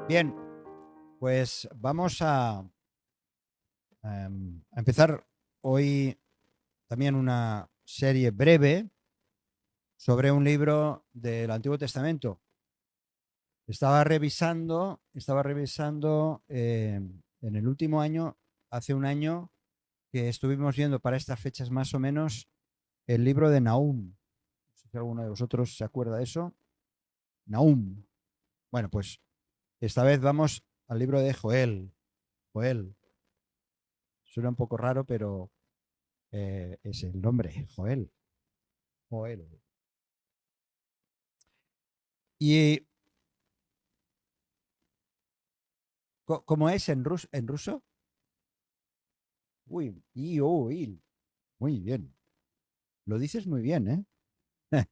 Bien, pues vamos a empezar hoy también una serie breve sobre un libro del Antiguo Testamento. Estaba revisando en el último año, hace un año, que estuvimos viendo para estas fechas más o menos el libro de Nahum. No sé si alguno de vosotros se acuerda de eso. Nahum. Bueno, pues esta vez vamos al libro de Joel. Joel. Suena un poco raro, pero es el nombre, Joel. Joel. ¿Y cómo es en ruso? Uy, il. Muy bien. Lo dices muy bien, ¿eh?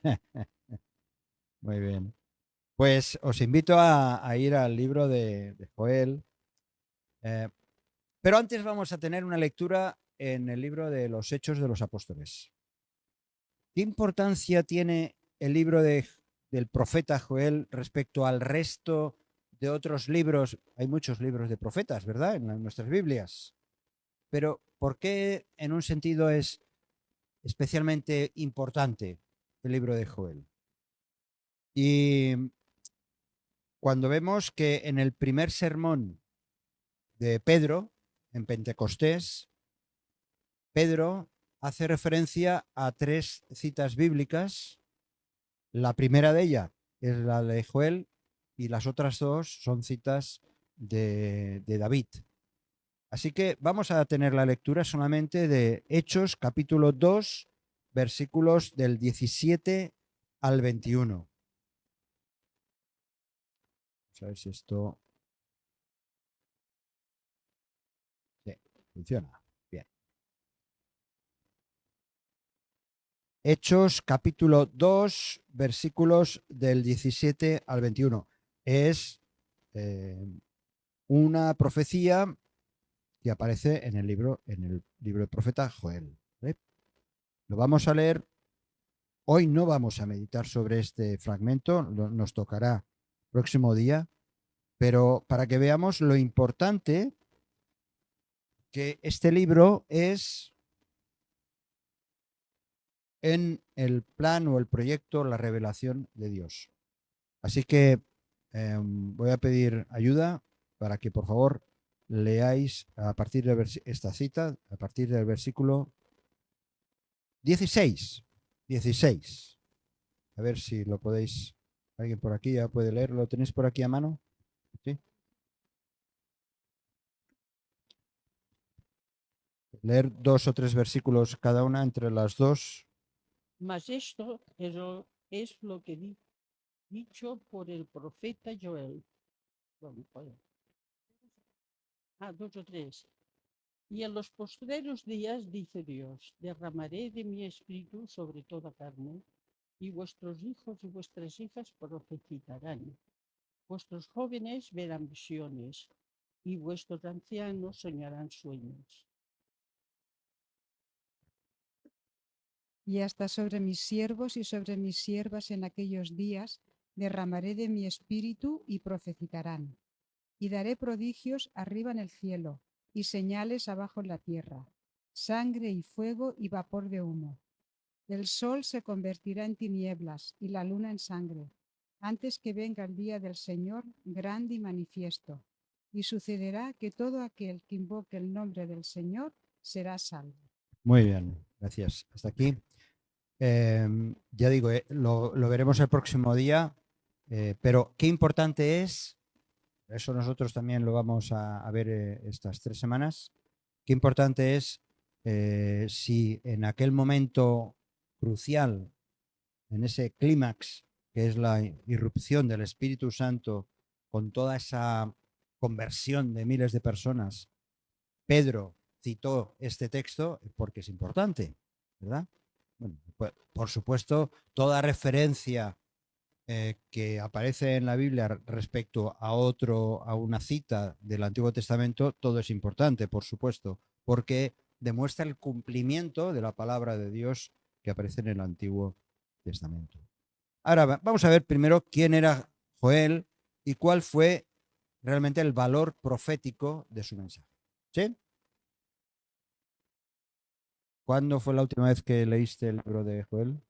Muy bien. Pues os invito a ir al libro de Joel. eh, pero antes vamos a tener una lectura en el libro de los Hechos de los Apóstoles. ¿Qué importancia tiene el libro del profeta Joel respecto al resto de otros libros? Hay muchos libros de profetas, ¿verdad? En nuestras Biblias. Pero ¿por qué en un sentido es especialmente importante el libro de Joel? Y cuando vemos que en el primer sermón de Pedro, en Pentecostés, Pedro hace referencia a tres citas bíblicas. La primera de ellas es la de Joel y las otras dos son citas de David. Así que vamos a tener la lectura solamente de Hechos capítulo 2, versículos del 17 al 21. Vamos a ver si esto sí, funciona. Bien. Hechos capítulo 2, versículos del 17 al 21. Es eh, una profecía que aparece en el libro del profeta Joel. ¿Vale? Lo vamos a leer. Hoy no vamos a meditar sobre este fragmento, nos tocará próximo día, pero para que veamos lo importante que este libro es en el plan o el proyecto, la revelación de Dios. Así que voy a pedir ayuda para que por favor leáis a partir de esta cita, a partir del versículo 16. 16. A ver si lo podéis. ¿Alguien por aquí ya puede leerlo? ¿Lo tenéis por aquí a mano? ¿Sí? Leer dos o tres versículos cada una entre las dos. Mas esto es lo que dicho por el profeta Joel. Bueno, dos o tres. Y en los postreros días, dice Dios, derramaré de mi espíritu sobre toda carne, y vuestros hijos y vuestras hijas profetizarán. Vuestros jóvenes verán visiones, y vuestros ancianos soñarán sueños. Y hasta sobre mis siervos y sobre mis siervas en aquellos días derramaré de mi espíritu y profetizarán. Y daré prodigios arriba en el cielo y señales abajo en la tierra, sangre y fuego y vapor de humo. El sol se convertirá en tinieblas y la luna en sangre, antes que venga el día del Señor grande y manifiesto. Y sucederá que todo aquel que invoque el nombre del Señor será salvo. Muy bien, gracias. Hasta aquí. Ya digo, lo veremos el próximo día, pero qué importante es, eso nosotros también lo vamos a ver estas 3 semanas, qué importante es si en aquel momento crucial, en ese clímax que es la irrupción del Espíritu Santo con toda esa conversión de miles de personas, Pedro citó este texto porque es importante, ¿verdad? Bueno, pues, por supuesto, toda referencia que aparece en la Biblia respecto a una cita del Antiguo Testamento, todo es importante, por supuesto, porque demuestra el cumplimiento de la palabra de Dios que aparece en el Antiguo Testamento. Ahora vamos a ver primero quién era Joel y cuál fue realmente el valor profético de su mensaje. ¿Sí? ¿Cuándo fue la última vez que leíste el libro de Joel?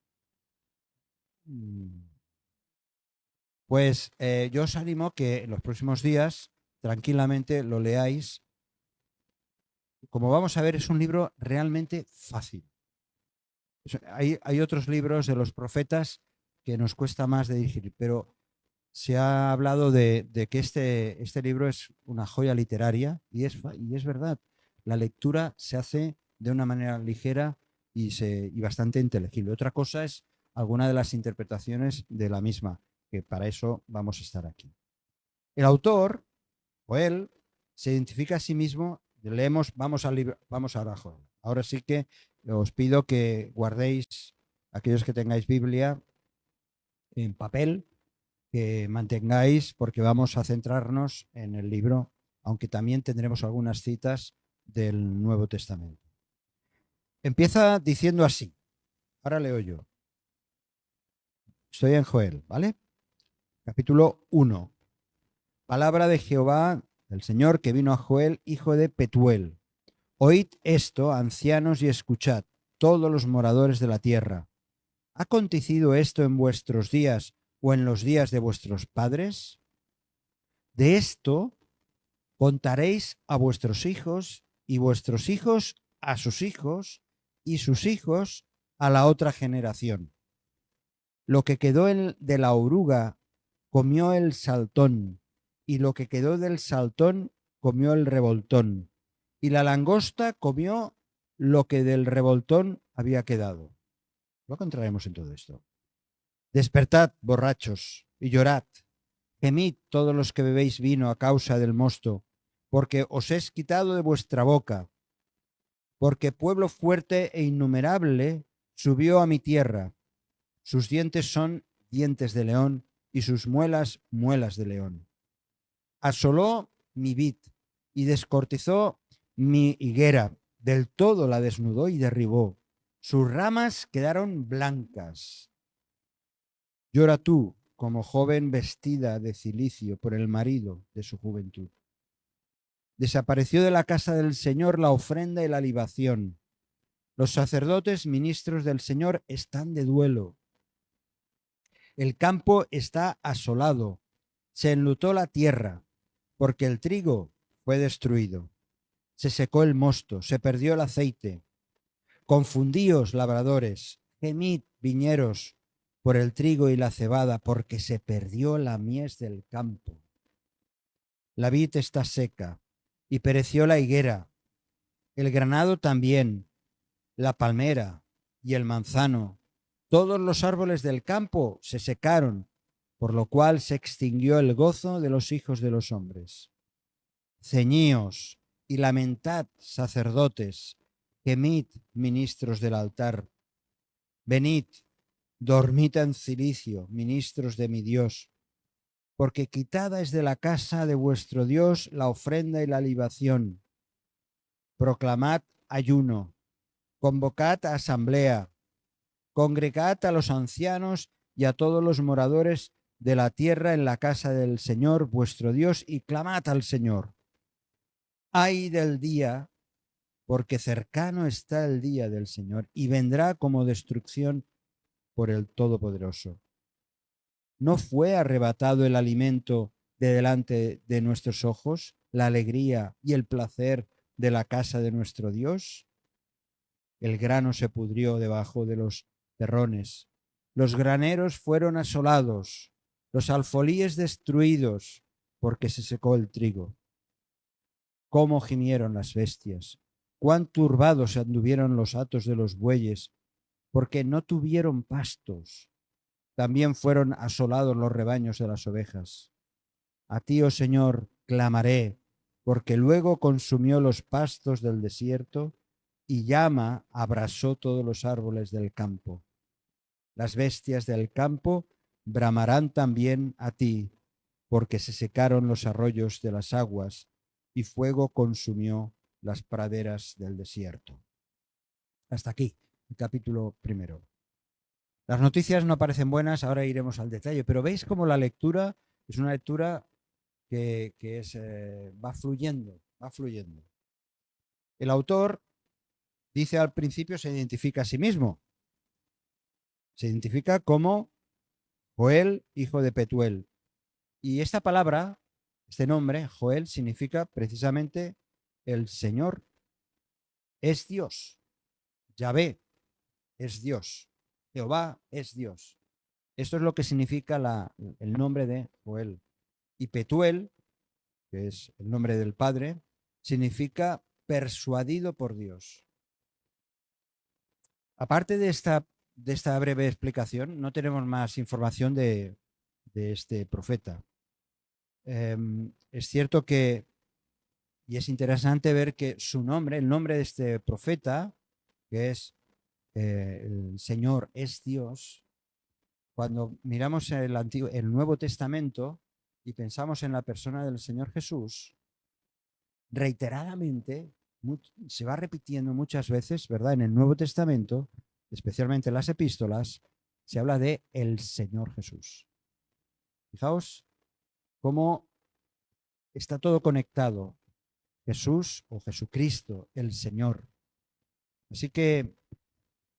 Pues yo os animo que en los próximos días tranquilamente lo leáis. Como vamos a ver, es un libro realmente fácil. Hay otros libros de los profetas que nos cuesta más de digerir, pero se ha hablado de que este libro es una joya literaria y es verdad. La lectura se hace de una manera ligera y bastante inteligible. Otra cosa es alguna de las interpretaciones de la misma, que para eso vamos a estar aquí. El autor, Joel, se identifica a sí mismo. Leemos, vamos al libro, vamos ahora a Joel. Ahora sí que os pido que guardéis, aquellos que tengáis Biblia en papel, que mantengáis, porque vamos a centrarnos en el libro, aunque también tendremos algunas citas del Nuevo Testamento. Empieza diciendo así. Ahora leo yo. Estoy en Joel, ¿vale? Capítulo 1. Palabra de Jehová, el Señor, que vino a Joel, hijo de Petuel. Oíd esto, ancianos, y escuchad, todos los moradores de la tierra. ¿Ha acontecido esto en vuestros días o en los días de vuestros padres? De esto contaréis a vuestros hijos y vuestros hijos a sus hijos y sus hijos a la otra generación. Lo que quedó de la oruga comió el saltón, y lo que quedó del saltón comió el revoltón, y la langosta comió lo que del revoltón había quedado. Lo encontraremos en todo esto. Despertad, borrachos, y llorad. Gemid todos los que bebéis vino a causa del mosto, porque os es quitado de vuestra boca. Porque pueblo fuerte e innumerable subió a mi tierra. Sus dientes son dientes de león y sus muelas, muelas de león. Asoló mi vid y descortizó mi higuera. Del todo la desnudó y derribó. Sus ramas quedaron blancas. Llora tú, como joven vestida de cilicio por el marido de su juventud. Desapareció de la casa del Señor la ofrenda y la libación. Los sacerdotes ministros del Señor están de duelo. El campo está asolado. Se enlutó la tierra, porque el trigo fue destruido. Se secó el mosto, se perdió el aceite. Confundíos, labradores, gemid, viñeros, por el trigo y la cebada, porque se perdió la mies del campo. La vid está seca, y pereció la higuera, el granado también, la palmera y el manzano. Todos los árboles del campo se secaron, por lo cual se extinguió el gozo de los hijos de los hombres. Ceñíos y lamentad, sacerdotes, gemid, ministros del altar. Venid, dormid en cilicio, ministros de mi Dios, porque quitada es de la casa de vuestro Dios la ofrenda y la libación. Proclamad ayuno, convocad a asamblea, congregad a los ancianos y a todos los moradores de la tierra en la casa del Señor vuestro Dios y clamad al Señor. Ay del día, porque cercano está el día del Señor y vendrá como destrucción por el Todopoderoso. ¿No fue arrebatado el alimento de delante de nuestros ojos, la alegría y el placer de la casa de nuestro Dios? El grano se pudrió debajo de los terrones, los graneros fueron asolados, los alfolíes destruidos, porque se secó el trigo. Cómo gimieron las bestias, cuán turbados anduvieron los hatos de los bueyes, porque no tuvieron pastos. También fueron asolados los rebaños de las ovejas. A ti, oh Señor, clamaré, porque luego consumió los pastos del desierto y llama abrasó todos los árboles del campo. Las bestias del campo bramarán también a ti, porque se secaron los arroyos de las aguas y fuego consumió las praderas del desierto. Hasta aquí, el capítulo 1. Las noticias no parecen buenas, ahora iremos al detalle, pero veis cómo la lectura es una lectura que es, va fluyendo, va fluyendo. El autor dice al principio, se identifica a sí mismo. Se identifica como Joel, hijo de Petuel. Y esta palabra, este nombre, Joel, significa precisamente el Señor es Dios. Yahvé es Dios. Jehová es Dios. Esto es lo que significa el nombre de Joel. Y Petuel, que es el nombre del Padre, significa persuadido por Dios. Aparte de esta breve explicación, no tenemos más información de este profeta. Es cierto que, y es interesante ver que su nombre, el nombre de este profeta, que es el Señor es Dios, cuando miramos el Nuevo Testamento y pensamos en la persona del Señor Jesús, reiteradamente se va repitiendo muchas veces, ¿verdad? En el Nuevo Testamento, especialmente en las epístolas, se habla de el Señor Jesús. Fijaos cómo está todo conectado. Jesús o Jesucristo, el Señor. Así que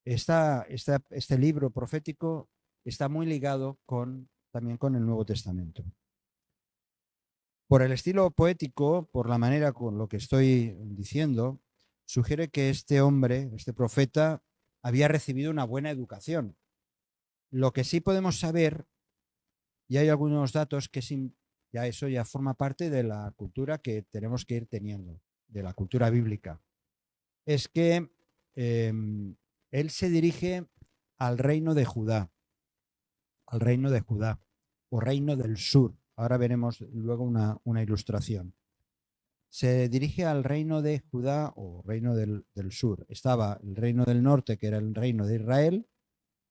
este libro profético está muy ligado también con el Nuevo Testamento. Por el estilo poético, por la manera con lo que estoy diciendo, sugiere que este hombre, este profeta, había recibido una buena educación. Lo que sí podemos saber, y hay algunos datos que ya eso ya forma parte de la cultura que tenemos que ir teniendo, de la cultura bíblica, es que él se dirige al reino de Judá, o reino del sur. Ahora veremos luego una ilustración. Se dirige al reino de Judá o reino del sur. Estaba el reino del norte, que era el reino de Israel,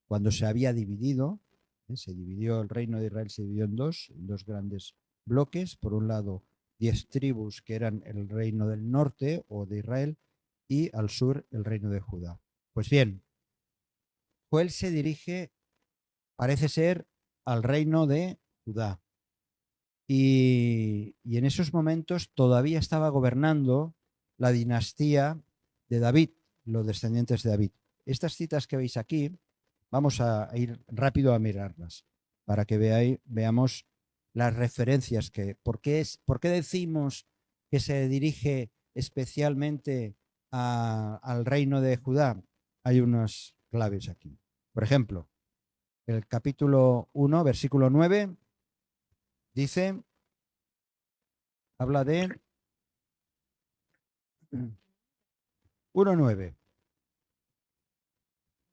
cuando se había dividido. Se dividió el reino de Israel, se dividió en dos grandes bloques. Por un lado, 10 tribus que eran el reino del norte o de Israel, y al sur el reino de Judá. Pues bien, Joel se dirige, parece ser, al reino de Judá. Y en esos momentos todavía estaba gobernando la dinastía de David, los descendientes de David. Estas citas que veis aquí, vamos a ir rápido a mirarlas para que veamos las referencias ¿por qué decimos que se dirige especialmente al reino de Judá? Hay unas claves aquí. Por ejemplo, el capítulo 1, versículo 9, dice, habla de 1:9.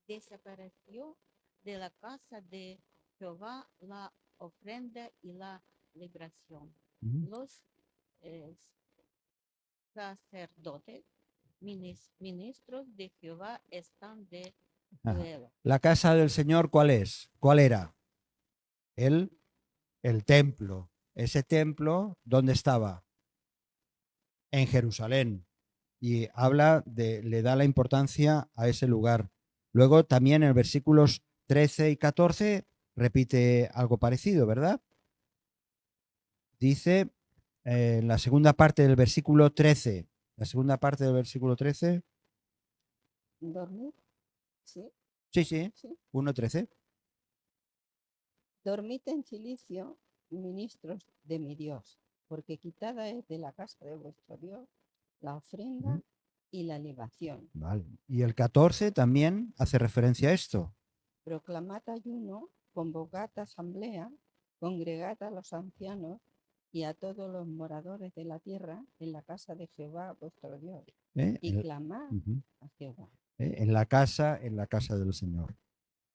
Desapareció de la casa de Jehová la ofrenda y la libración. Los sacerdotes, ministros de Jehová están de duelo. La casa del Señor, ¿cuál es? ¿Cuál era? El templo. Ese templo, ¿dónde estaba? En Jerusalén. Y le da la importancia a ese lugar. Luego también en versículos 13 y 14 repite algo parecido, ¿verdad? Dice en la segunda parte del versículo 13. La segunda parte del versículo 13. ¿Dormir? Sí. Sí, Sí. 1:13. Dormid en silicio, ministros de mi Dios, porque quitada es de la casa de vuestro Dios la ofrenda y la libación. Vale. Y el 14 también hace referencia a esto. Proclamad ayuno, convocad asamblea, congregad a los ancianos y a todos los moradores de la tierra en la casa de Jehová vuestro Dios, y clamad a Jehová. En la casa del Señor.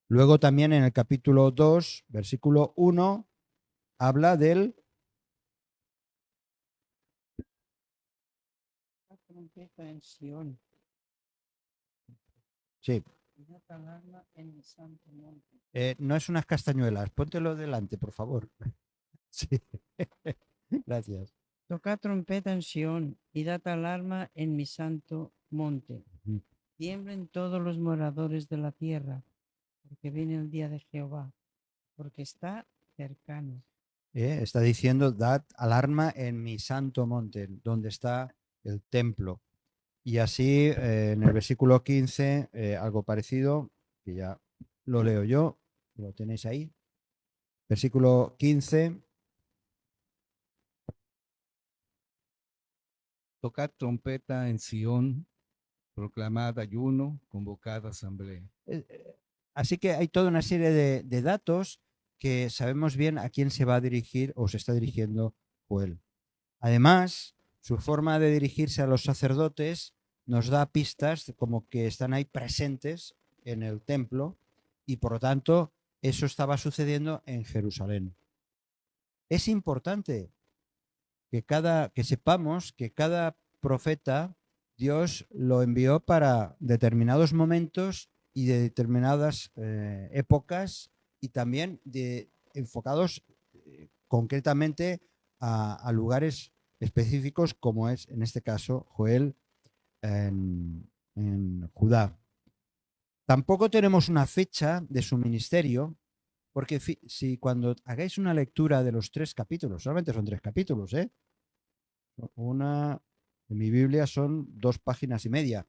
Luego también en el capítulo 2, versículo 1, habla del... Sí. No es unas castañuelas, póntelo delante, por favor. Sí. Gracias. Tocad trompeta en Sión y dad alarma en mi santo monte. Tiemblen todos los moradores de la tierra, porque viene el día de Jehová, porque está cercano. Está diciendo, dad alarma en mi santo monte, donde está el templo. Y así en el versículo 15, algo parecido, que ya lo leo yo, lo tenéis ahí. Versículo 15. Tocad trompeta en Sión, proclamad ayuno, convocad asamblea. Así que hay toda una serie de datos que sabemos bien a quién se va a dirigir o se está dirigiendo Joel. Además, su forma de dirigirse a los sacerdotes nos da pistas como que están ahí presentes en el templo y por lo tanto eso estaba sucediendo en Jerusalén. Es importante que sepamos que cada profeta Dios lo envió para determinados momentos y de determinadas épocas y también enfocados concretamente a lugares específicos como es en este caso Joel en Judá. Tampoco tenemos una fecha de su ministerio, porque si cuando hagáis una lectura de los 3 capítulos, solamente son 3 capítulos, en mi Biblia son 2 páginas y media,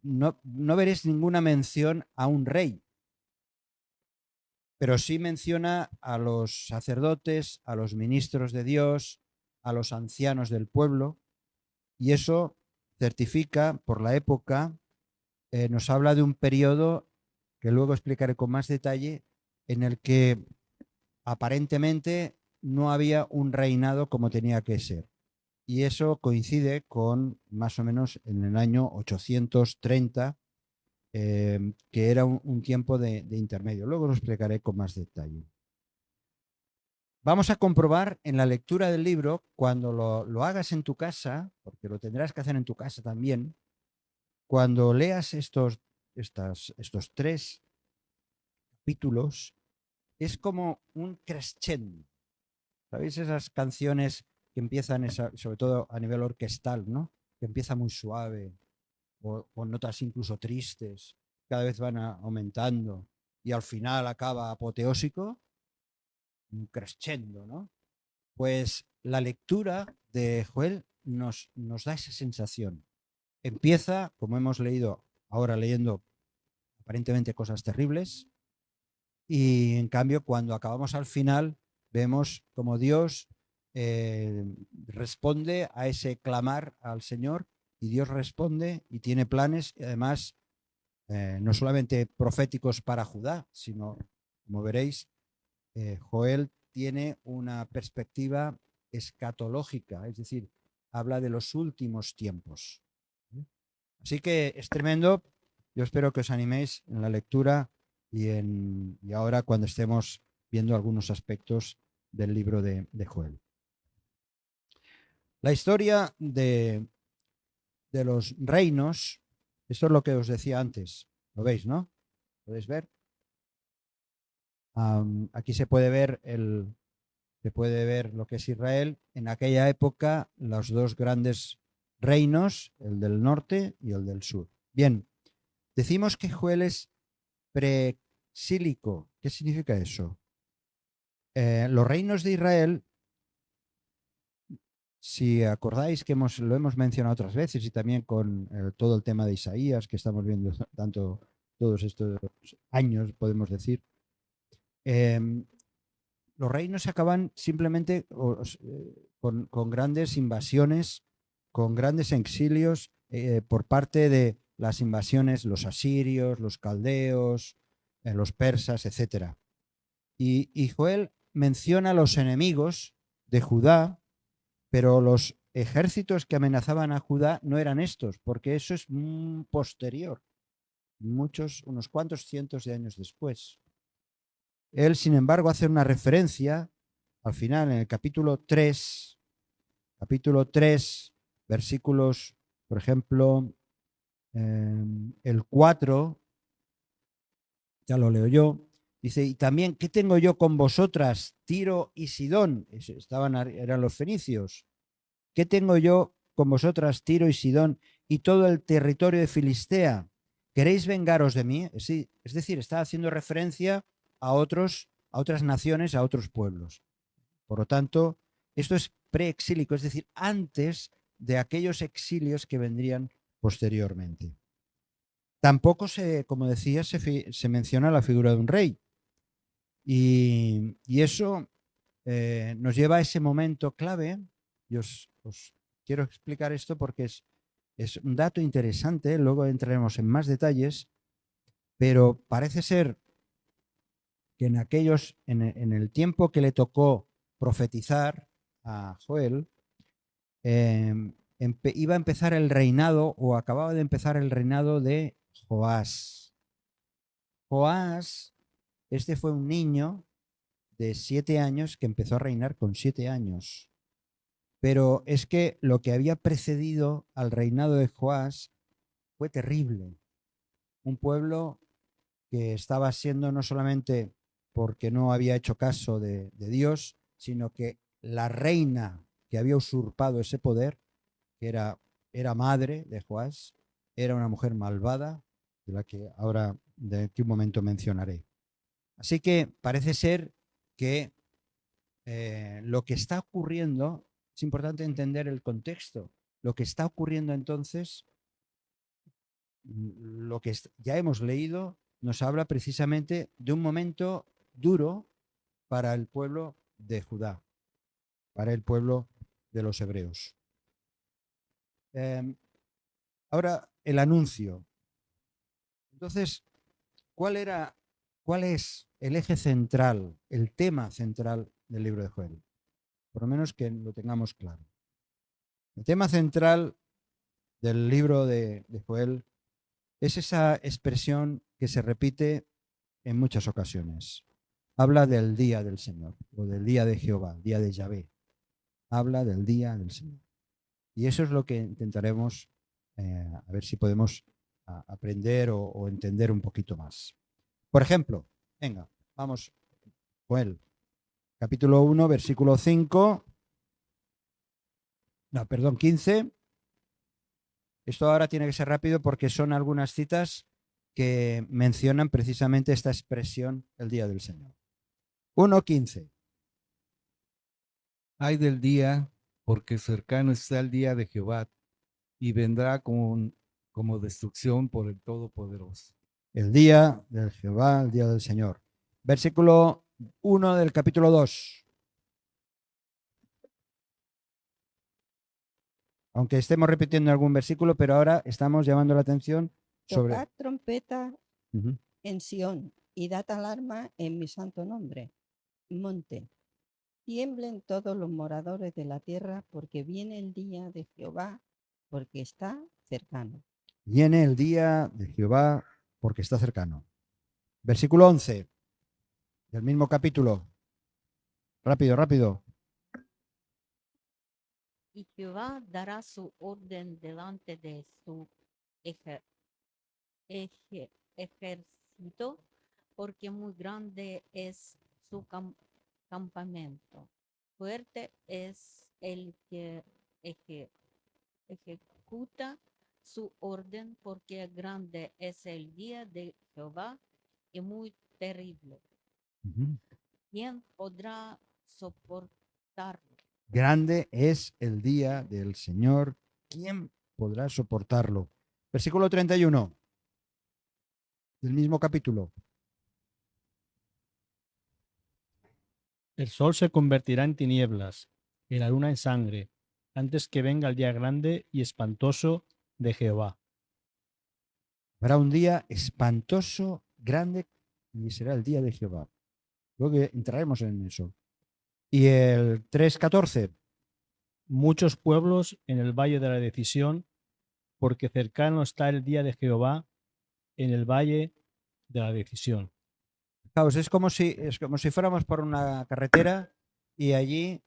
no veréis ninguna mención a un rey, pero sí menciona a los sacerdotes, a los ministros de Dios, a los ancianos del pueblo, y eso certifica por la época, nos habla de un periodo que luego explicaré con más detalle, en el que aparentemente no había un reinado como tenía que ser. Y eso coincide con más o menos en el año 830, que era un tiempo de intermedio. Luego lo explicaré con más detalle. Vamos a comprobar en la lectura del libro, cuando lo hagas en tu casa, porque lo tendrás que hacer en tu casa también, cuando leas estos 3 capítulos, es como un crescendo. ¿Sabéis esas canciones que empiezan, sobre todo a nivel orquestal, ¿no? Que empieza muy suave, o con notas incluso tristes, cada vez van aumentando y al final acaba apoteósico, un crescendo, ¿no? Pues la lectura de Joel nos da esa sensación. Empieza, como hemos leído ahora, leyendo aparentemente cosas terribles, y en cambio cuando acabamos al final vemos como Dios responde a ese clamar al Señor, y Dios responde y tiene planes, y además no solamente proféticos para Judá, sino, como veréis, Joel tiene una perspectiva escatológica, es decir, habla de los últimos tiempos. Así que es tremendo. Yo espero que os animéis en la lectura y ahora cuando estemos viendo algunos aspectos del libro de Joel. La historia de los reinos, esto es lo que os decía antes, ¿lo veis, no? ¿Podéis ver? Aquí se puede ver lo que es Israel. En aquella época, los 2 grandes reinos, el del norte y el del sur. Bien, decimos que Joel es presílico. ¿Qué significa eso? Los reinos de Israel, si acordáis que lo hemos mencionado otras veces y también con todo el tema de Isaías que estamos viendo tanto todos estos años, podemos decir, los reinos se acaban simplemente con grandes invasiones, con grandes exilios por parte de las invasiones, los asirios, los caldeos, los persas, etc. Y Joel menciona los enemigos de Judá, pero los ejércitos que amenazaban a Judá no eran estos, porque eso es posterior, unos cuantos cientos de años después. Él, sin embargo, hace una referencia al final en el capítulo 3, versículos, por ejemplo, el 4, ya lo leo yo, dice, y también, ¿qué tengo yo con vosotras, Tiro y Sidón? Eran los fenicios. ¿Qué tengo yo con vosotras, Tiro y Sidón, y todo el territorio de Filistea? ¿Queréis vengaros de mí? Es decir, está haciendo referencia a otros a otras naciones, a otros pueblos. Por lo tanto, esto es preexílico, es decir, antes de aquellos exilios que vendrían posteriormente. Tampoco como decía, se menciona la figura de un rey. Y eso nos lleva a ese momento clave. Y os quiero explicar esto porque es un dato interesante, luego entraremos en más detalles, pero parece ser que en el tiempo que le tocó profetizar a Joel, iba a empezar el reinado, o acababa de empezar el reinado de Joás. Joás, este fue un niño de 7 años que empezó a reinar con 7 años. Pero es que lo que había precedido al reinado de Joás fue terrible. Un pueblo que estaba siendo no solamente porque no había hecho caso de Dios, sino que la reina que había usurpado ese poder, que era madre de Joás, era una mujer malvada, de la que ahora de aquí un momento mencionaré. Así que parece ser que lo que está ocurriendo, es importante entender el contexto. Lo que está ocurriendo entonces, lo que ya hemos leído, nos habla precisamente de un momento duro para el pueblo de Judá, para el pueblo de los hebreos. Ahora, el anuncio. Entonces, ¿cuál es el eje central, el tema central del libro de Joel? Por lo menos que lo tengamos claro. El tema central del libro de Joel es esa expresión que se repite en muchas ocasiones. Habla del día del Señor, o del día de Jehová, día de Yahvé. Habla del día del Señor. Y eso es lo que intentaremos a ver si podemos aprender o entender un poquito más. Por ejemplo, venga, vamos, Joel, capítulo 1, versículo 5. No, perdón, 15. Esto ahora tiene que ser rápido porque son algunas citas que mencionan precisamente esta expresión, el día del Señor. 1:15. Ay del día, porque cercano está el día de Jehová, y vendrá como destrucción por el Todopoderoso. El día del Jehová, el día del Señor. Versículo 1 del capítulo 2. Aunque estemos repitiendo algún versículo, pero ahora estamos llamando la atención sobre... Tocad trompeta en Sión y dad alarma en mi santo nombre. Monte, tiemblen todos los moradores de la tierra, porque viene el día de Jehová, porque está cercano. Viene el día de Jehová, porque está cercano. Versículo 11 del mismo capítulo. Rápido, rápido. Y Jehová dará su orden delante de su ejército, porque muy grande es su campamento. Fuerte es el que ejecuta su orden, porque grande es el día de Jehová y muy terrible. ¿Quién podrá soportarlo? Grande es el día del Señor. ¿Quién podrá soportarlo? Versículo 31 del mismo capítulo. El sol se convertirá en tinieblas y la luna en sangre, antes que venga el día grande y espantoso de Jehová. Habrá un día espantoso, grande, y será el día de Jehová. Luego entraremos en eso. Y el 3:14. Muchos pueblos en el valle de la decisión, porque cercano está el día de Jehová en el valle de la decisión. Fijaos, es como si fuéramos por una carretera y allí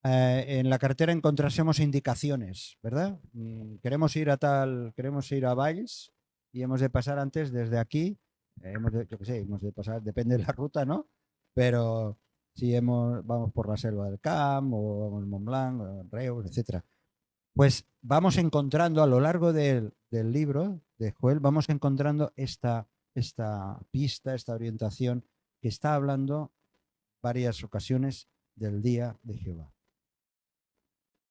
en la carretera encontrásemos indicaciones, ¿verdad? Queremos ir a Valls y hemos de pasar antes desde aquí. Hemos de pasar, depende de la ruta, ¿no? Pero si vamos por la selva del Camp o vamos Mont Blanc, Reus, etcétera. Pues vamos encontrando a lo largo del libro de Joel, vamos encontrando esta pista, esta orientación que está hablando varias ocasiones del día de Jehová.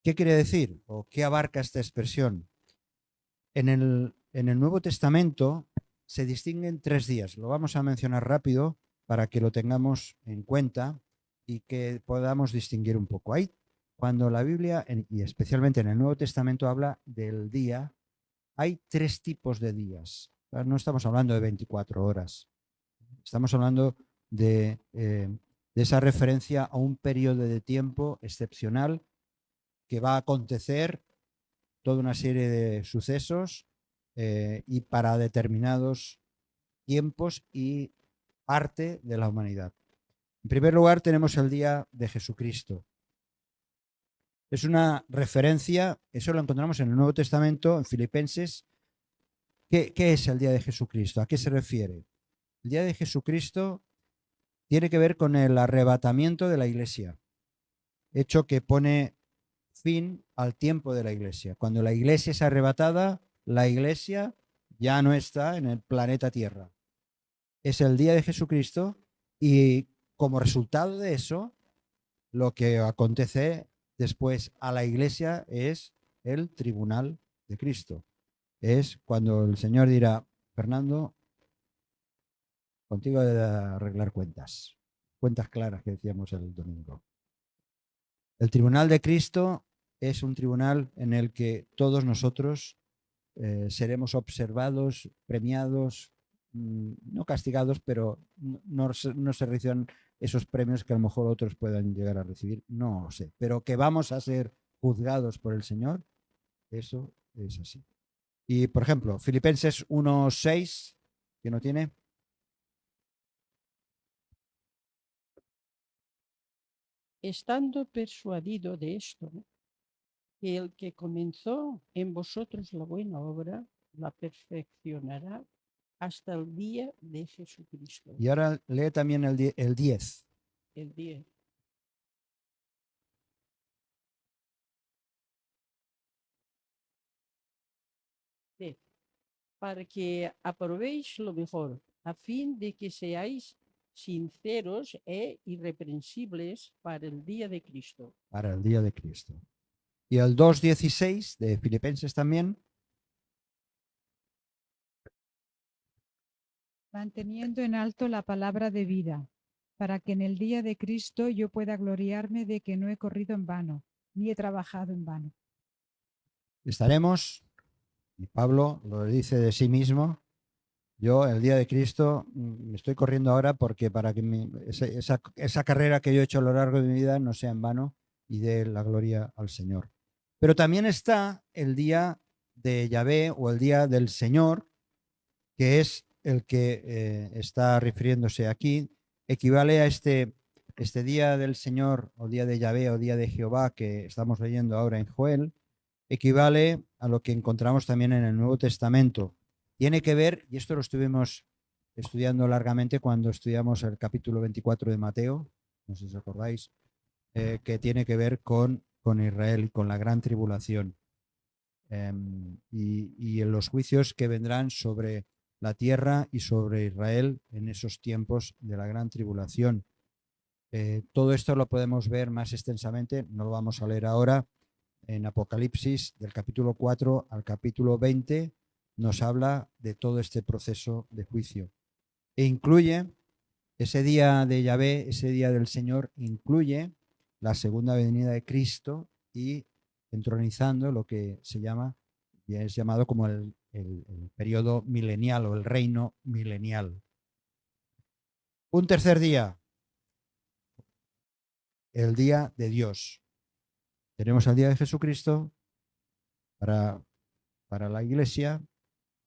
¿Qué quiere decir o qué abarca esta expresión? En el Nuevo Testamento se distinguen 3 días. Lo vamos a mencionar rápido para que lo tengamos en cuenta y que podamos distinguir un poco. Cuando la Biblia, y especialmente en el Nuevo Testamento, habla del día, hay 3 tipos de días. No estamos hablando de 24 horas. Estamos hablando de esa referencia a un periodo de tiempo excepcional que va a acontecer toda una serie de sucesos y para determinados tiempos y parte de la humanidad. En primer lugar tenemos el día de Jesucristo. Es una referencia, eso lo encontramos en el Nuevo Testamento, en Filipenses. ¿Qué es el día de Jesucristo? ¿A qué se refiere? El día de Jesucristo tiene que ver con el arrebatamiento de la iglesia, hecho que pone fin al tiempo de la iglesia. Cuando la iglesia es arrebatada, la iglesia ya no está en el planeta Tierra. Es el día de Jesucristo y como resultado de eso, lo que acontece después a la iglesia es el tribunal de Cristo. Es cuando el Señor dirá, Fernando, contigo he de arreglar cuentas claras que decíamos el domingo. El tribunal de Cristo es un tribunal en el que todos nosotros seremos observados, premiados, no castigados, pero no se reciban esos premios que a lo mejor otros puedan llegar a recibir, no lo sé, pero que vamos a ser juzgados por el Señor, eso es así. Y, por ejemplo, Filipenses 1:6, ¿quién no tiene? Estando persuadido de esto, que el que comenzó en vosotros la buena obra, la perfeccionará hasta el día de Jesucristo. Y ahora lee también el 10. El día. Para que aprobéis lo mejor, a fin de que seáis sinceros e irreprensibles para el día de Cristo. Para el día de Cristo. Y el 2:16 de Filipenses también. Manteniendo en alto la palabra de vida, para que en el día de Cristo yo pueda gloriarme de que no he corrido en vano, ni he trabajado en vano. Estaremos, y Pablo lo dice de sí mismo, yo el día de Cristo me estoy corriendo ahora porque para que esa carrera que yo he hecho a lo largo de mi vida no sea en vano y dé la gloria al Señor. Pero también está el día de Yahvé o el día del Señor, que es el que está refiriéndose aquí, equivale a este día del Señor o día de Yahvé o día de Jehová que estamos leyendo ahora en Joel, equivale a lo que encontramos también en el Nuevo Testamento. Tiene que ver, y esto lo estuvimos estudiando largamente cuando estudiamos el capítulo 24 de Mateo, no sé si os acordáis, que tiene que ver con Israel, con la gran tribulación y en los juicios que vendrán sobre la tierra y sobre Israel en esos tiempos de la gran tribulación. Todo esto lo podemos ver más extensamente, no lo vamos a leer ahora, en Apocalipsis del capítulo 4 al capítulo 20 nos habla de todo este proceso de juicio. E incluye ese día de Yahvé, ese día del Señor, incluye la segunda venida de Cristo y entronizando lo que se llama, y es llamado como el periodo milenial o el reino milenial. Un tercer día, el día de Dios. Tenemos el día de Jesucristo para la iglesia,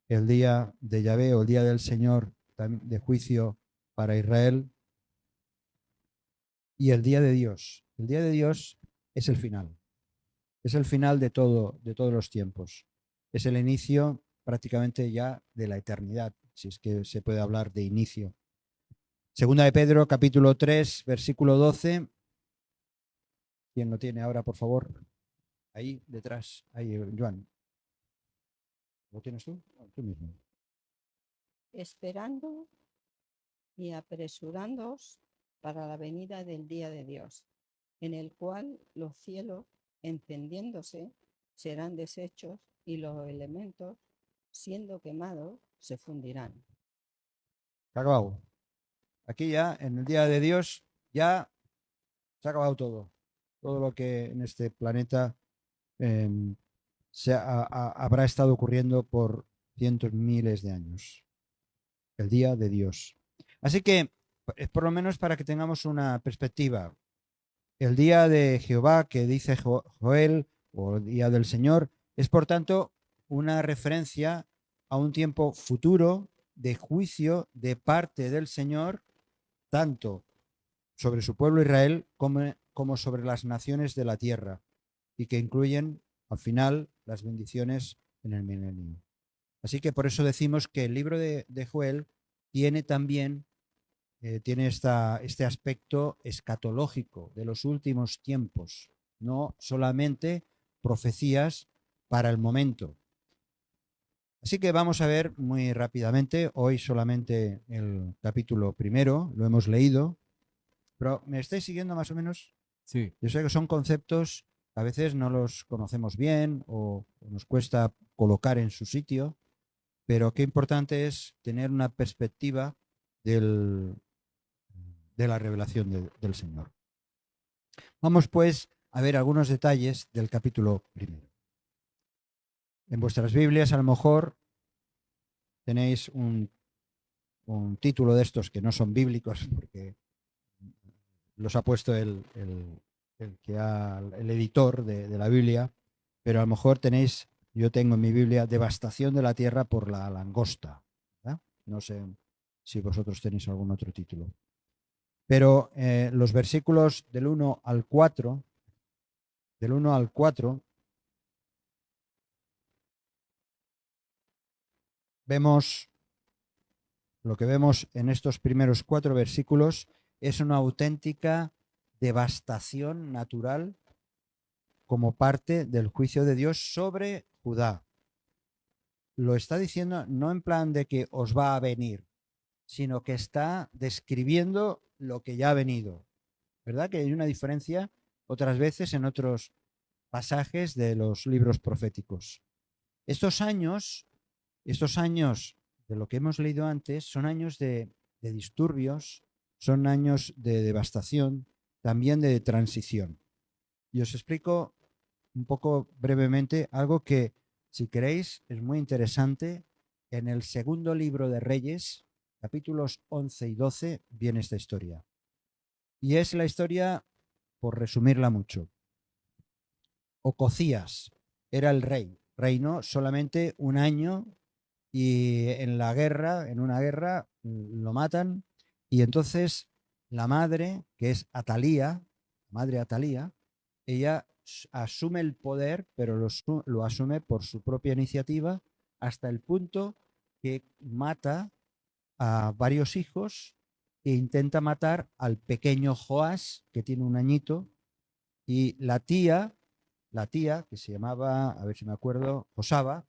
el día de Yahvé o el día del Señor de juicio para Israel y el día de Dios. El día de Dios es el final. Es el final de todos los tiempos. Es el inicio prácticamente ya de la eternidad, si es que se puede hablar de inicio. Segunda de Pedro, capítulo 3, versículo 12. ¿Quién lo tiene ahora, por favor? Ahí detrás. Ahí, Joan. ¿Lo tienes tú? Tú mismo. Esperando y apresurándoos para la venida del día de Dios, en el cual los cielos, encendiéndose, serán deshechos y los elementos, siendo quemados, se fundirán. Se ha acabado. Aquí ya, en el día de Dios, ya se ha acabado todo. Todo lo que en este planeta habrá estado ocurriendo por cientos, miles de años. El día de Dios. Así que, por lo menos para que tengamos una perspectiva, el día de Jehová que dice Joel, o el día del Señor, es por tanto una referencia a un tiempo futuro de juicio de parte del Señor, tanto sobre su pueblo Israel como sobre las naciones de la tierra, y que incluyen al final las bendiciones en el milenio. Así que por eso decimos que el libro de Joel tiene también este aspecto escatológico de los últimos tiempos, no solamente profecías para el momento. Así que vamos a ver muy rápidamente, hoy solamente el capítulo primero, lo hemos leído, pero ¿me estáis siguiendo más o menos? Sí. Yo sé que son conceptos que a veces no los conocemos bien o nos cuesta colocar en su sitio, pero qué importante es tener una perspectiva de la revelación del Señor. Vamos pues a ver algunos detalles del capítulo primero. En vuestras Biblias a lo mejor tenéis un título de estos que no son bíblicos porque los ha puesto el editor de la Biblia, pero a lo mejor tenéis, yo tengo en mi Biblia, devastación de la tierra por la langosta, ¿verdad? No sé si vosotros tenéis algún otro título. Pero los versículos del 1 al 4, vemos, lo que vemos en estos primeros 4 versículos es una auténtica devastación natural como parte del juicio de Dios sobre Judá. Lo está diciendo no en plan de que os va a venir, sino que está describiendo lo que ya ha venido. ¿Verdad que hay una diferencia otras veces en otros pasajes de los libros proféticos? Estos años de lo que hemos leído antes son años de disturbios, son años de devastación, también de transición. Y os explico un poco brevemente algo que, si queréis, es muy interesante. En el segundo libro de Reyes, capítulos 11 y 12, viene esta historia. Y es la historia, por resumirla mucho. Ocosías era el rey, reinó solamente un año y en una guerra, lo matan y entonces la madre, que es Atalía, ella asume el poder, pero lo asume por su propia iniciativa hasta el punto que mata a varios hijos e intenta matar al pequeño Joás, que tiene un añito, y la tía, que se llamaba, a ver si me acuerdo, Josaba,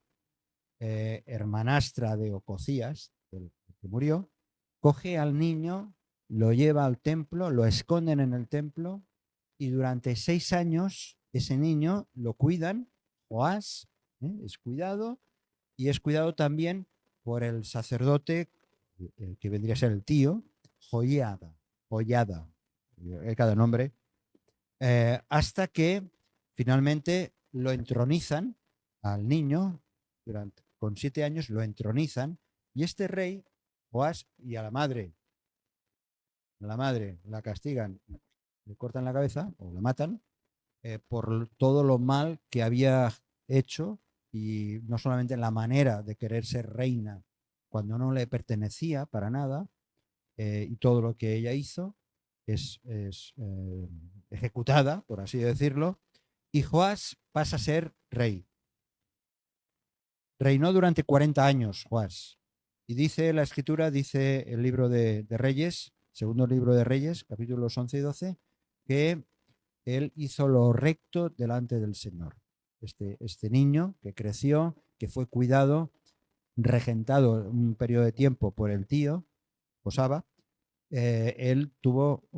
hermanastra de Ocosías, el que murió, coge al niño, lo lleva al templo, lo esconden en el templo y durante 6 años ese niño lo cuidan, Joás, es cuidado y es cuidado también por el sacerdote que vendría a ser el tío, Joiada, cada nombre, hasta que finalmente lo entronizan al niño, con 7 años lo entronizan, y este rey, Joás, y a la madre la castigan, le cortan la cabeza o la matan por todo lo mal que había hecho, y no solamente en la manera de querer ser reina cuando no le pertenecía para nada, y todo lo que ella hizo es ejecutada, por así decirlo, y Joás pasa a ser rey. Reinó durante 40 años Joás. Y dice la escritura, dice el libro de Reyes, segundo libro de Reyes, capítulos 11 y 12, que él hizo lo recto delante del Señor. Este niño que creció, que fue cuidado, regentado un periodo de tiempo por el tío, Josaba, él tuvo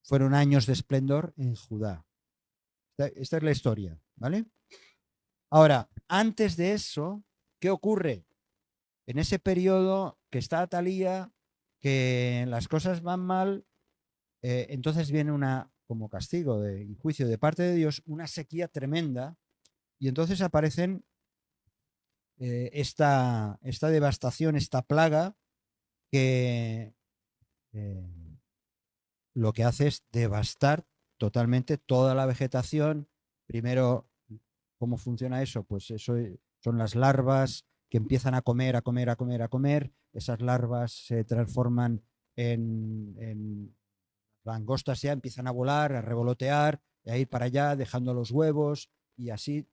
fueron años de esplendor en Judá. Esta es la historia, ¿vale? Ahora, antes de eso, ¿qué ocurre? En ese periodo que está Atalía, que las cosas van mal, entonces viene como castigo y juicio de parte de Dios, una sequía tremenda, y entonces aparecen esta devastación, esta plaga, que lo que hace es devastar totalmente toda la vegetación. Primero, ¿cómo funciona eso? Pues eso son las larvas que empiezan a comer, a comer, a comer, a comer. Esas larvas se transforman en langostas, ya empiezan a volar, a revolotear, a ir para allá, dejando los huevos, y así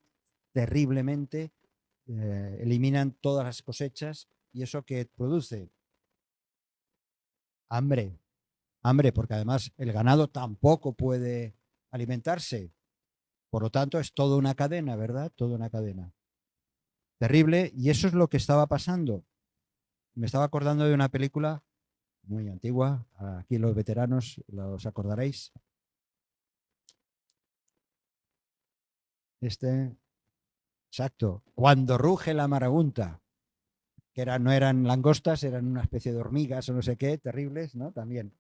terriblemente eliminan todas las cosechas. ¿Y eso que produce? Hambre. Hambre, porque además el ganado tampoco puede alimentarse. Por lo tanto, es toda una cadena, ¿verdad? Toda una cadena. Terrible. Y eso es lo que estaba pasando. Me estaba acordando de una película muy antigua. Aquí los veteranos los acordaréis. Exacto. Cuando ruge la marabunta, que no eran langostas, eran una especie de hormigas o no sé qué, terribles, ¿no? También.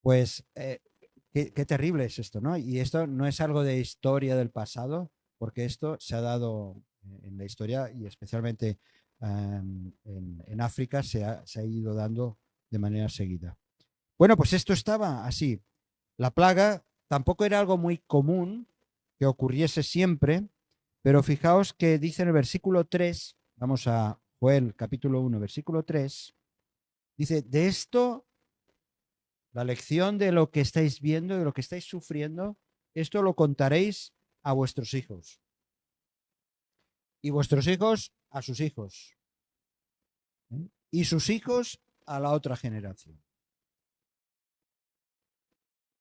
Pues qué terrible es esto, ¿no? Y esto no es algo de historia del pasado, porque esto se ha dado en la historia, y especialmente en África se ha ido dando de manera seguida. Bueno, pues esto estaba así. La plaga tampoco era algo muy común que ocurriese siempre, pero fijaos que dice en el versículo 3, vamos a Joel capítulo 1, versículo 3, dice, de esto, la lección de lo que estáis viendo, de lo que estáis sufriendo, esto lo contaréis a vuestros hijos. Y vuestros hijos a sus hijos. Y sus hijos a la otra generación.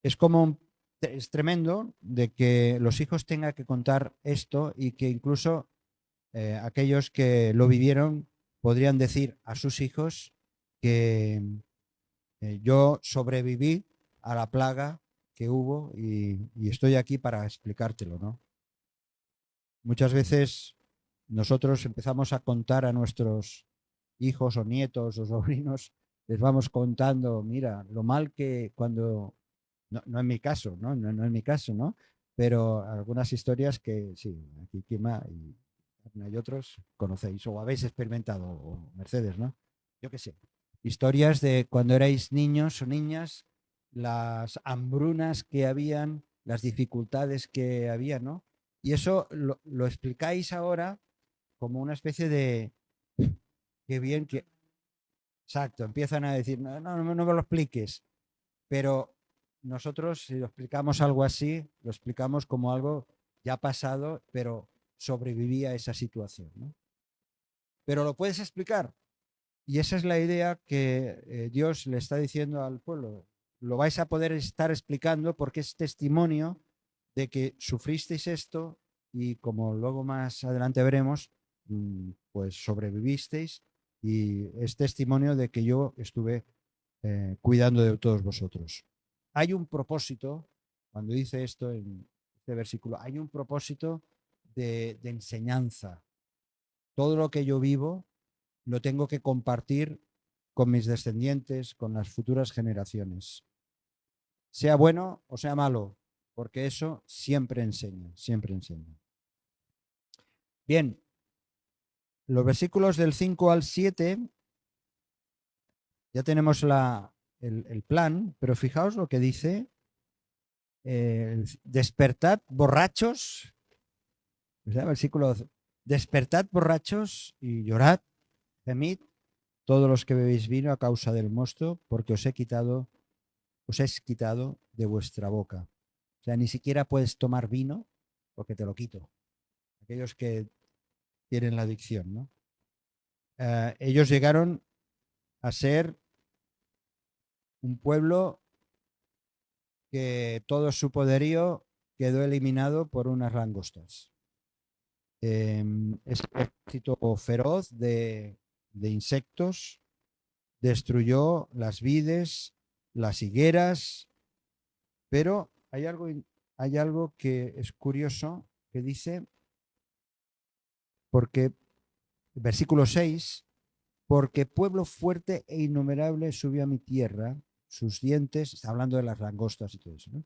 Es tremendo de que los hijos tengan que contar esto, y que incluso aquellos que lo vivieron podrían decir a sus hijos que yo sobreviví a la plaga que hubo, y estoy aquí para explicártelo, ¿no? Muchas veces nosotros empezamos a contar a nuestros hijos o nietos o sobrinos, les vamos contando, mira, lo mal que cuando, no en mi caso, ¿no? No en mi caso, ¿no? Pero algunas historias que sí, aquí Kima y otros conocéis o habéis experimentado, o Mercedes, ¿no? Yo qué sé. Historias de cuando erais niños o niñas, las hambrunas que habían, las dificultades que había, ¿no? Y eso lo explicáis ahora como una especie de, qué bien que... Exacto, empiezan a decir, no me lo expliques, pero nosotros, si lo explicamos algo así, lo explicamos como algo ya pasado, pero sobrevivía a esa situación, ¿no? Pero lo puedes explicar. Y esa es la idea que Dios le está diciendo al pueblo. Lo vais a poder estar explicando porque es testimonio de que sufristeis esto, y como luego más adelante veremos, pues sobrevivisteis, y es testimonio de que yo estuve cuidando de todos vosotros. Hay un propósito, cuando dice esto en este versículo, hay un propósito de enseñanza. Todo lo que yo vivo lo tengo que compartir con mis descendientes, con las futuras generaciones. Sea bueno o sea malo, porque eso siempre enseña, siempre enseña. Bien, los versículos del 5 al 7, ya tenemos el plan, pero fijaos lo que dice, despertad borrachos, ¿verdad? Versículo, despertad borrachos y llorad, gemid, todos los que bebéis vino a causa del mosto, porque os es quitado de vuestra boca. O sea, ni siquiera puedes tomar vino porque te lo quito. Aquellos que tienen la adicción, ¿no? Ellos llegaron a ser un pueblo que todo su poderío quedó eliminado por unas langostas. Es un ejército feroz de insectos, destruyó las vides, las higueras, pero hay algo que es curioso que dice, porque, versículo 6, porque pueblo fuerte e innumerable subió a mi tierra, sus dientes, está hablando de las langostas y todo eso, ¿no?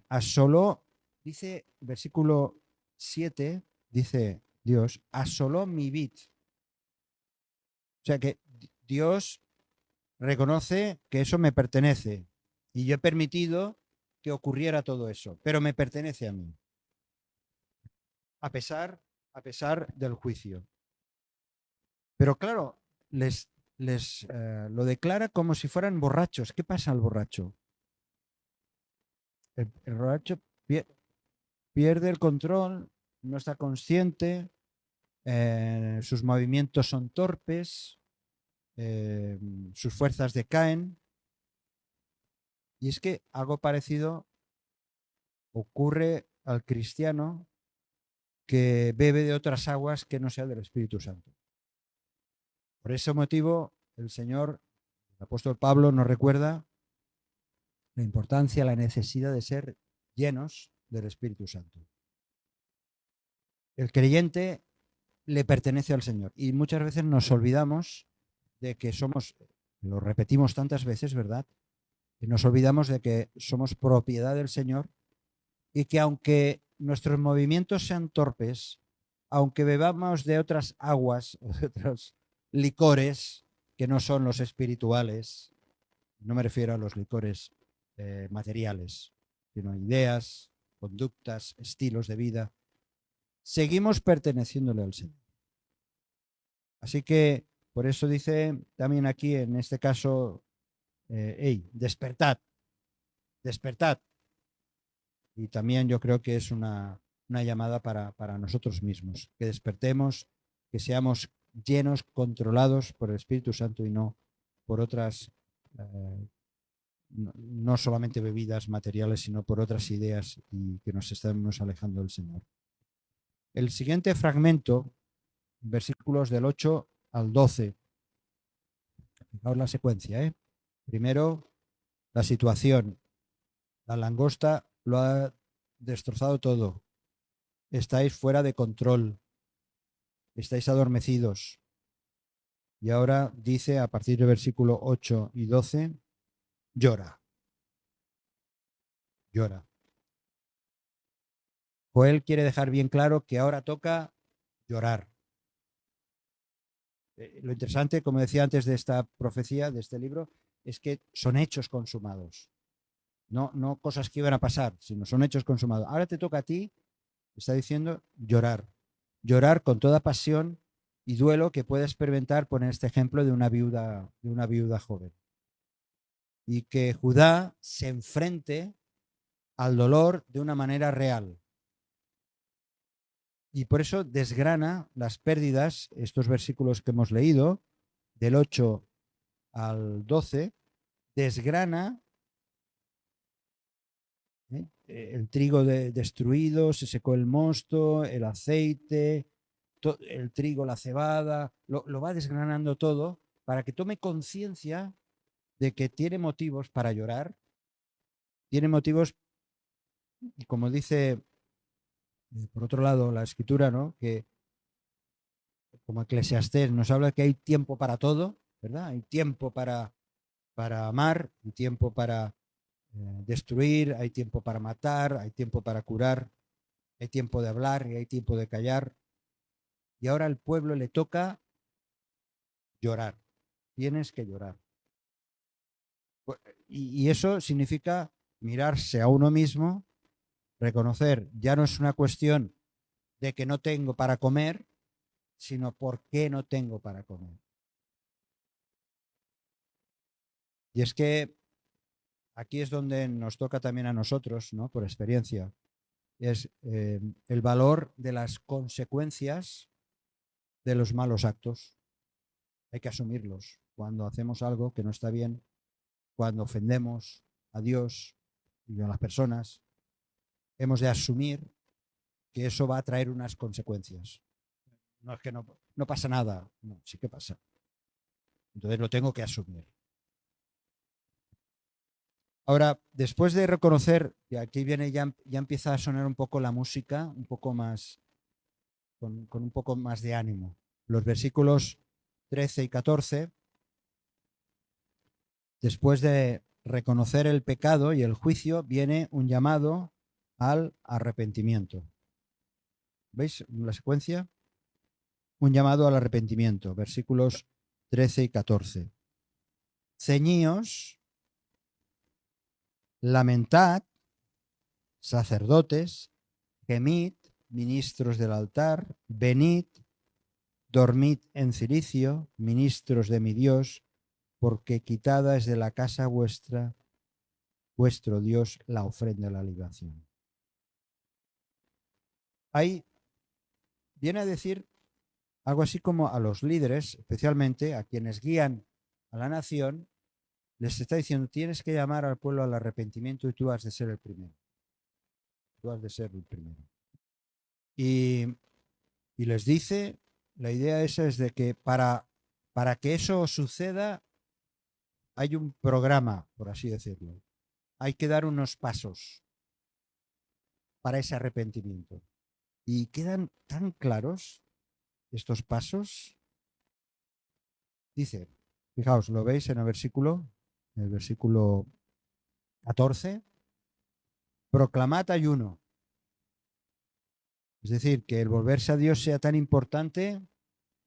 Asoló, dice, versículo 7, dice Dios, asoló mi vid. O sea que Dios reconoce que eso me pertenece y yo he permitido que ocurriera todo eso, pero me pertenece a mí, a pesar del juicio. Pero claro, les lo declara como si fueran borrachos. ¿Qué pasa al borracho? El borracho pierde el control, no está consciente, sus movimientos son torpes, sus fuerzas decaen. Y es que algo parecido ocurre al cristiano que bebe de otras aguas que no sea del Espíritu Santo. Por ese motivo, el Señor, el apóstol Pablo, nos recuerda la importancia, la necesidad de ser llenos del Espíritu Santo. El creyente le pertenece al Señor y muchas veces nos olvidamos de que somos, lo repetimos tantas veces, ¿verdad? Y nos olvidamos de que somos propiedad del Señor y que aunque nuestros movimientos sean torpes, aunque bebamos de otras aguas o de otros licores que no son los espirituales, no me refiero a los licores materiales, sino ideas, conductas, estilos de vida, seguimos perteneciéndole al Señor. Así que por eso dice también aquí en este caso, despertad, despertad. Y también yo creo que es una llamada para nosotros mismos, que despertemos, que seamos llenos, controlados por el Espíritu Santo y no por otras, no solamente bebidas materiales, sino por otras ideas y que nos estamos alejando del Señor. El siguiente fragmento, versículos del 8 al 12. Fijaos la secuencia, ¿eh? Primero, la situación. La langosta lo ha destrozado todo. Estáis fuera de control. Estáis adormecidos. Y ahora dice a partir del versículo 8 y 12, llora. Llora. Joel quiere dejar bien claro que ahora toca llorar. Lo interesante, como decía antes de esta profecía, de este libro, es que son hechos consumados. No cosas que iban a pasar, sino son hechos consumados. Ahora te toca a ti, está diciendo, llorar. Llorar con toda pasión y duelo que puede experimentar, poner este ejemplo de una viuda joven. Y que Judá se enfrente al dolor de una manera real. Y por eso desgrana las pérdidas, estos versículos que hemos leído, del 8 al 12, desgrana el trigo destruido, se secó el mosto, el aceite, el trigo, la cebada, lo va desgranando todo para que tome conciencia de que tiene motivos para llorar, tiene motivos, y como dice, por otro lado, la escritura, ¿no? Que como Eclesiastés nos habla que hay tiempo para todo, ¿verdad? Hay tiempo para amar, hay tiempo para destruir, hay tiempo para matar, hay tiempo para curar, hay tiempo de hablar y hay tiempo de callar. Y ahora al pueblo le toca llorar. Tienes que llorar. Y eso significa mirarse a uno mismo, reconocer, ya no es una cuestión de que no tengo para comer, sino por qué no tengo para comer. Y es que aquí es donde nos toca también a nosotros, ¿no? Por experiencia, es el valor de las consecuencias de los malos actos. Hay que asumirlos. Cuando hacemos algo que no está bien, cuando ofendemos a Dios y a las personas, hemos de asumir que eso va a traer unas consecuencias. No es que no pasa nada, no, sí que pasa. Entonces lo tengo que asumir. Ahora, después de reconocer, y aquí viene ya empieza a sonar un poco la música, un poco más, con un poco más de ánimo. Los versículos 13 y 14, después de reconocer el pecado y el juicio, viene un llamado al arrepentimiento. ¿Veis la secuencia? Un llamado al arrepentimiento, versículos 13 y 14. Ceñíos, lamentad, sacerdotes, gemid, ministros del altar, venid, dormid en cilicio, ministros de mi Dios, porque quitada es de la casa vuestra, vuestro Dios, la ofrenda de la libación. Ahí viene a decir algo así como a los líderes, especialmente a quienes guían a la nación, les está diciendo, tienes que llamar al pueblo al arrepentimiento y tú has de ser el primero. Tú has de ser el primero. Y les dice, la idea esa es de que para que eso suceda hay un programa, por así decirlo. Hay que dar unos pasos para ese arrepentimiento. Y quedan tan claros estos pasos. Dice, fijaos, lo veis en el versículo 14, proclamad ayuno. Es decir, que el volverse a Dios sea tan importante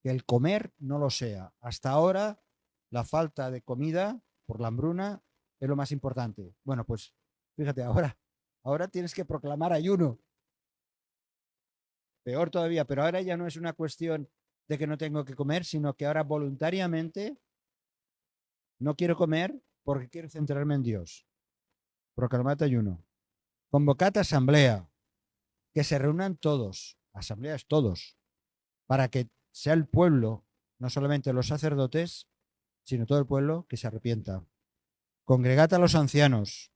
que el comer no lo sea. Hasta ahora, la falta de comida por la hambruna es lo más importante. Bueno, pues fíjate, ahora tienes que proclamar ayuno. Peor todavía, pero ahora ya no es una cuestión de que no tengo que comer, sino que ahora voluntariamente no quiero comer porque quiero centrarme en Dios. Proclamad ayuno. Convocad asamblea, que se reúnan todos, asambleas todos, para que sea el pueblo, no solamente los sacerdotes, sino todo el pueblo que se arrepienta. Congregad a los ancianos.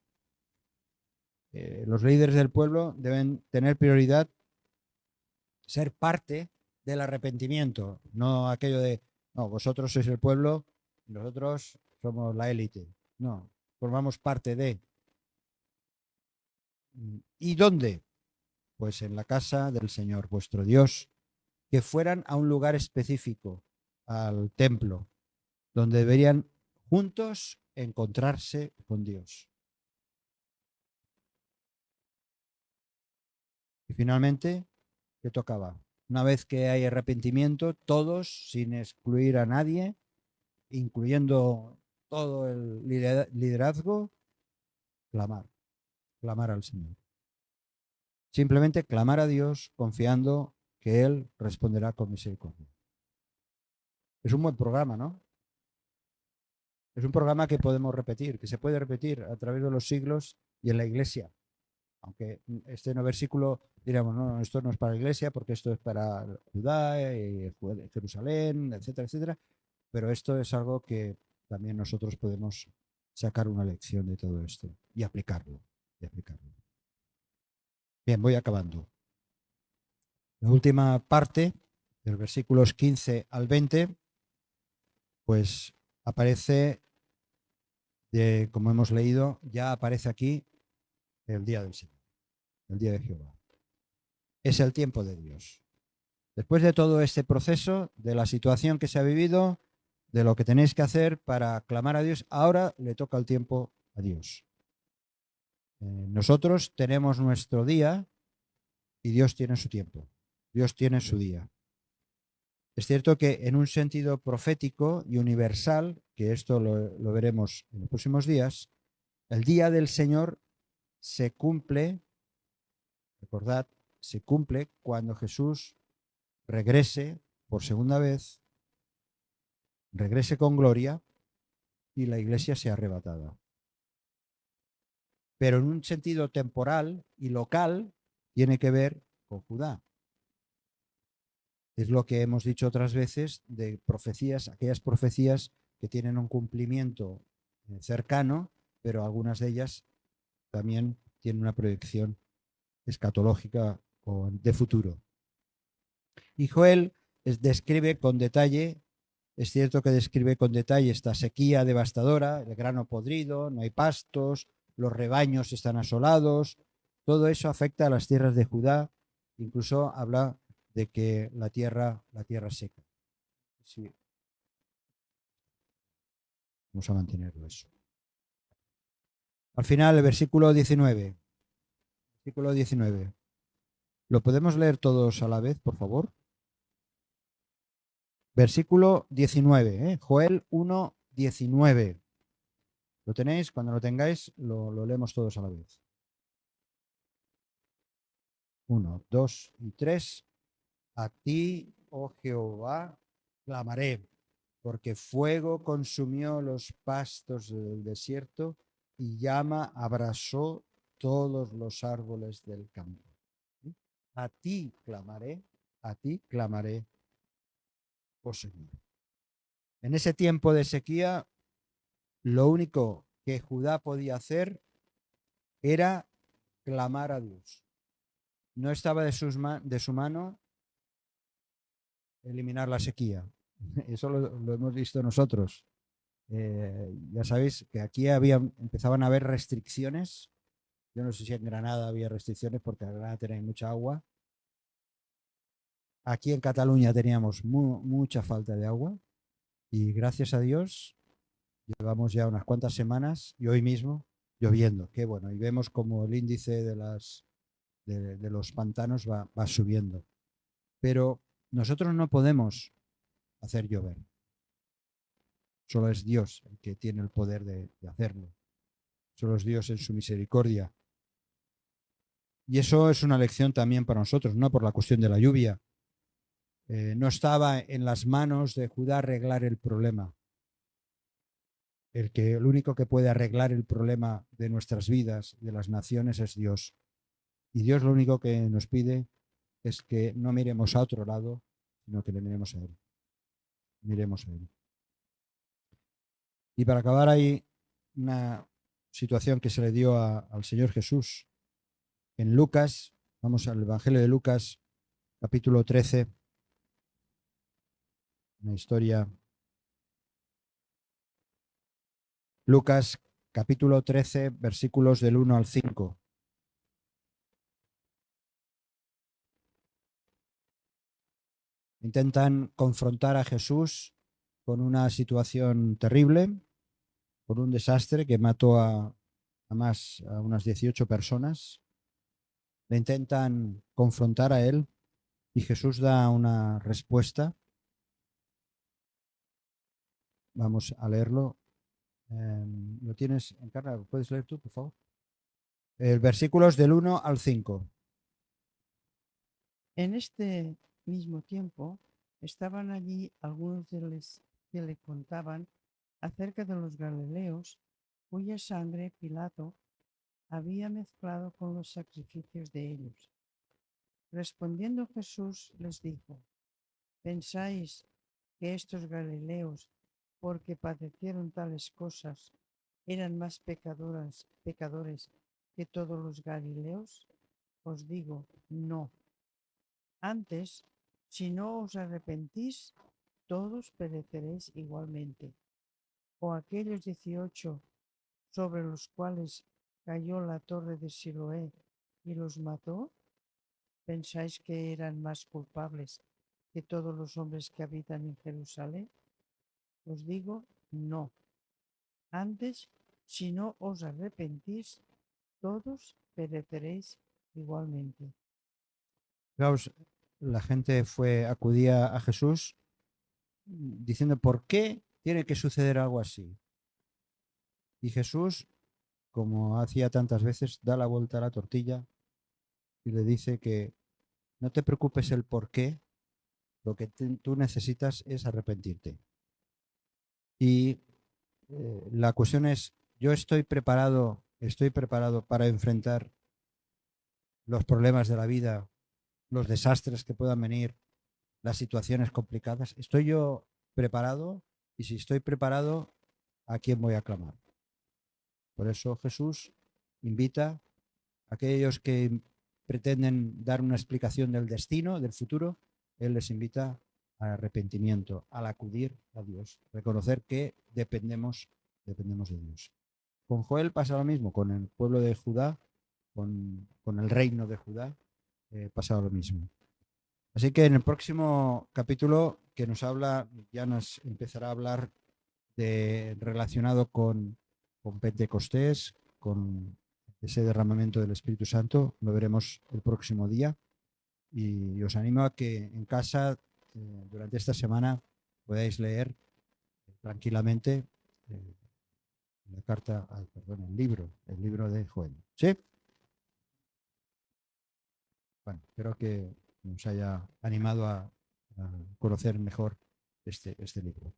Los líderes del pueblo deben tener prioridad, ser parte del arrepentimiento, no aquello de, no, vosotros sois el pueblo, nosotros somos la élite. No, formamos parte de. ¿Y dónde? Pues en la casa del Señor, vuestro Dios, que fueran a un lugar específico, al templo, donde deberían juntos encontrarse con Dios. Y finalmente, ¿qué tocaba? Una vez que hay arrepentimiento, todos, sin excluir a nadie, incluyendo todo el liderazgo, clamar al Señor. Simplemente clamar a Dios confiando que Él responderá con misericordia. Es un buen programa, ¿no? Es un programa que podemos repetir, que se puede repetir a través de los siglos y en la iglesia. Aunque este versículo diríamos, no, esto no es para la iglesia porque esto es para Judá, Jerusalén, etcétera, etcétera. Pero esto es algo que también nosotros podemos sacar una lección de todo esto y aplicarlo. Bien, voy acabando. La última parte, de los versículos 15 al 20, pues aparece, como hemos leído, ya aparece aquí el día del Señor, el día de Jehová. Es el tiempo de Dios. Después de todo este proceso, de la situación que se ha vivido, de lo que tenéis que hacer para clamar a Dios, ahora le toca el tiempo a Dios. Nosotros tenemos nuestro día y Dios tiene su tiempo. Dios tiene su día. Es cierto que en un sentido profético y universal, que esto lo veremos en los próximos días, el día del Señor se cumple, recordad, se cumple cuando Jesús regrese por segunda vez, regrese con gloria y la iglesia sea arrebatada. Pero en un sentido temporal y local tiene que ver con Judá. Es lo que hemos dicho otras veces de profecías, aquellas profecías que tienen un cumplimiento cercano, pero algunas de ellas también tienen una proyección escatológica o de futuro. Y Joel describe con detalle Es cierto que describe con detalle esta sequía devastadora, el grano podrido, no hay pastos, los rebaños están asolados. Todo eso afecta a las tierras de Judá. Incluso habla de que la tierra seca. Sí. Vamos a mantenerlo eso. Al final, el versículo 19. Versículo 19. ¿Lo podemos leer todos a la vez, por favor? Versículo 19, Joel 1, 19. ¿Lo tenéis? Cuando lo tengáis, lo leemos todos a la vez. 1, 2 y 3. A ti, oh Jehová, clamaré, porque fuego consumió los pastos del desierto y llama abrasó todos los árboles del campo. A ti, oh Señor. En ese tiempo de sequía, lo único que Judá podía hacer era clamar a Dios. No estaba de su mano eliminar la sequía. Eso lo hemos visto nosotros. Ya sabéis que aquí empezaban a haber restricciones. Yo no sé si en Granada había restricciones porque en Granada tenéis mucha agua. Aquí en Cataluña teníamos mucha falta de agua y gracias a Dios llevamos ya unas cuantas semanas y hoy mismo lloviendo. Qué bueno. Y vemos como el índice de los pantanos va subiendo. Pero nosotros no podemos hacer llover. Solo es Dios el que tiene el poder de hacerlo. Solo es Dios en su misericordia. Y eso es una lección también para nosotros, no por la cuestión de la lluvia. No estaba en las manos de Judá arreglar el problema. El único que puede arreglar el problema de nuestras vidas, de las naciones, es Dios. Y Dios lo único que nos pide es que no miremos a otro lado, sino que le miremos a Él. Miremos a Él. Y para acabar, hay una situación que se le dio al Señor Jesús en Lucas. Vamos al Evangelio de Lucas, capítulo 13. Una historia. Lucas, capítulo 13, versículos del 1 al 5. Intentan confrontar a Jesús con una situación terrible, por un desastre que mató a unas 18 personas. Le intentan confrontar a él y Jesús da una respuesta. Vamos a leerlo. ¿Lo tienes, Encarna? ¿Puedes leer tú, por favor? Versículos del 1 al 5. En este mismo tiempo estaban allí algunos de los que le contaban acerca de los galileos, cuya sangre Pilato había mezclado con los sacrificios de ellos. Respondiendo Jesús les dijo: ¿pensáis que estos galileos, porque padecieron tales cosas, eran más pecadores que todos los galileos? Os digo, no. Antes, si no os arrepentís, todos pereceréis igualmente. O aquellos 18 sobre los cuales cayó la torre de Siloé y los mató, ¿pensáis que eran más culpables que todos los hombres que habitan en Jerusalén? Os digo, no. Antes, si no os arrepentís, todos pereceréis igualmente. Fijaos, la gente acudía a Jesús diciendo, ¿por qué tiene que suceder algo así? Y Jesús, como hacía tantas veces, da la vuelta a la tortilla y le dice que no te preocupes el por qué, lo que tú necesitas es arrepentirte. Y la cuestión es, yo estoy preparado para enfrentar los problemas de la vida, los desastres que puedan venir, las situaciones complicadas. ¿Estoy yo preparado? Y si estoy preparado, ¿a quién voy a clamar? Por eso Jesús invita a aquellos que pretenden dar una explicación del destino, del futuro. Él les invita arrepentimiento, al acudir a Dios, reconocer que dependemos de Dios. Con Joel pasa lo mismo, con el pueblo de Judá, con el reino de Judá, pasa lo mismo. Así que en el próximo capítulo que nos habla, ya nos empezará a hablar relacionado con Pentecostés, con ese derramamiento del Espíritu Santo. Lo veremos el próximo día y os animo a que en casa durante esta semana podáis leer tranquilamente el libro de Joel. ¿Sí? Bueno, espero que nos haya animado a conocer mejor este libro.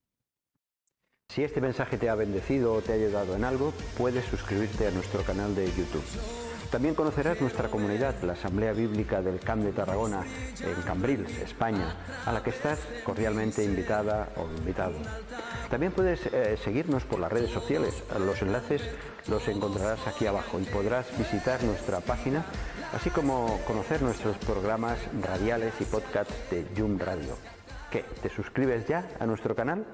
Si este mensaje te ha bendecido o te ha ayudado en algo, puedes suscribirte a nuestro canal de YouTube. También conocerás nuestra comunidad, la Asamblea Bíblica del Camp de Tarragona, en Cambrils, España, a la que estás cordialmente invitada o invitado. También puedes seguirnos por las redes sociales. Los enlaces los encontrarás aquí abajo y podrás visitar nuestra página, así como conocer nuestros programas radiales y podcasts de Yum Radio. ¿Qué? ¿Te suscribes ya a nuestro canal?